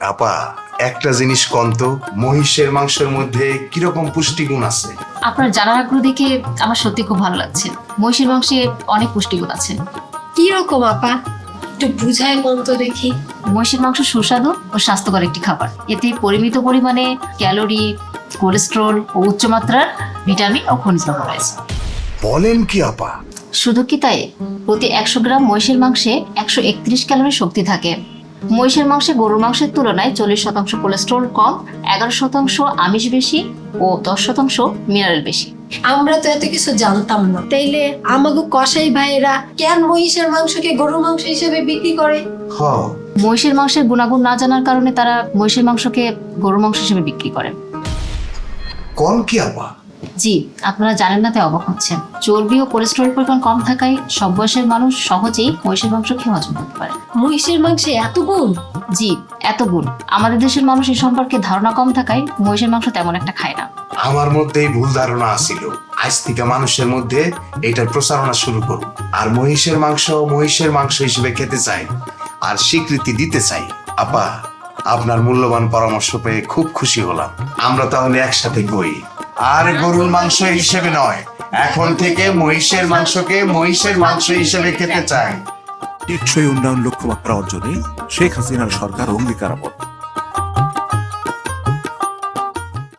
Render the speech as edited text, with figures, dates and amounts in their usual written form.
আপা, একটা জিনিস কন্ত, মহিষের মাংসের মধ্যে কিরকম পুষ্টিগুণ আছে? আপনার জানার আগ্রহ দেখে আমার সত্যি খুব ভালো লাগছে। মহিষের মাংসে অনেক পুষ্টিগুণ আছে। কি রকম আপা, একটু বুঝায় কোন তো দেখি। মহিষের মাংস সুস্বাদু ও স্বাস্থ্যকর একটি খাবার। এতে পরিমিত পরিমাণে ক্যালোরি, কোলেস্টেরল ও উচ্চমাত্রার ভিটামিন ও খনিজ লবণ রয়েছে। বলেন কি আপা? শুধু কি তাই, প্রতি 100 গ্রাম মহিষের মাংসে 131 ক্যালোরি শক্তি থাকে। মহিষের মাংসে গরুর মাংসের তুলনায় 40% কোলেস্টেরল কম, 11% আমিষ বেশি ও 10% মিনারেল বেশি। আমরা তো এত কিছু জানতাম না। তাইলে আমাগো কসাই ভাইয়েরা কেন মহিষের মাংসকে গরুর মাংস হিসেবে বিক্রি করে? হ, মহিষের মাংসের গুণাগুণ না জানার কারণে তারা মহিষের মাংসকে গরুর মাংস হিসেবে বিক্রি করে। কোন কি আপা? জি, আপনারা জানেন না তাই অবাক হচ্ছেন। চর্বি ও কোলেস্টেরল পরিমাণ কম থাকায় সব বয়সের মানুষ সহজেই মহিষের মাংস খেয়ে হজম করতে পারে। মহিষের মাংসে এত গুণ? জি, এত গুণ। আমাদের দেশের মানুষ এই সম্পর্কে ধারণা কম থাকায় মহিষের মাংস তেমন একটা খায় না। আমার মধ্যেই ভুল ধারণা আছিল। আজ থেকে মানুষের মধ্যে এটার প্রচারণা শুরু করুন, আর মহিষের মাংস হিসেবে খেতে চাই আর স্বীকৃতি দিতে চাই। আপা, আপনার মূল্যবান পরামর্শ পেয়ে খুব খুশি হলাম। আমরা তাহলে একসাথে কই, আর গরুর মাংস হিসেবে নয়, এখন থেকে মহিষের মাংসকে মহিষের মাংস হিসেবে খেতে চাই। টেকসই উন্নয়ন লক্ষ্যমাত্রা অর্জনে শেখ হাসিনার সরকার অঙ্গীকারবদ্ধ।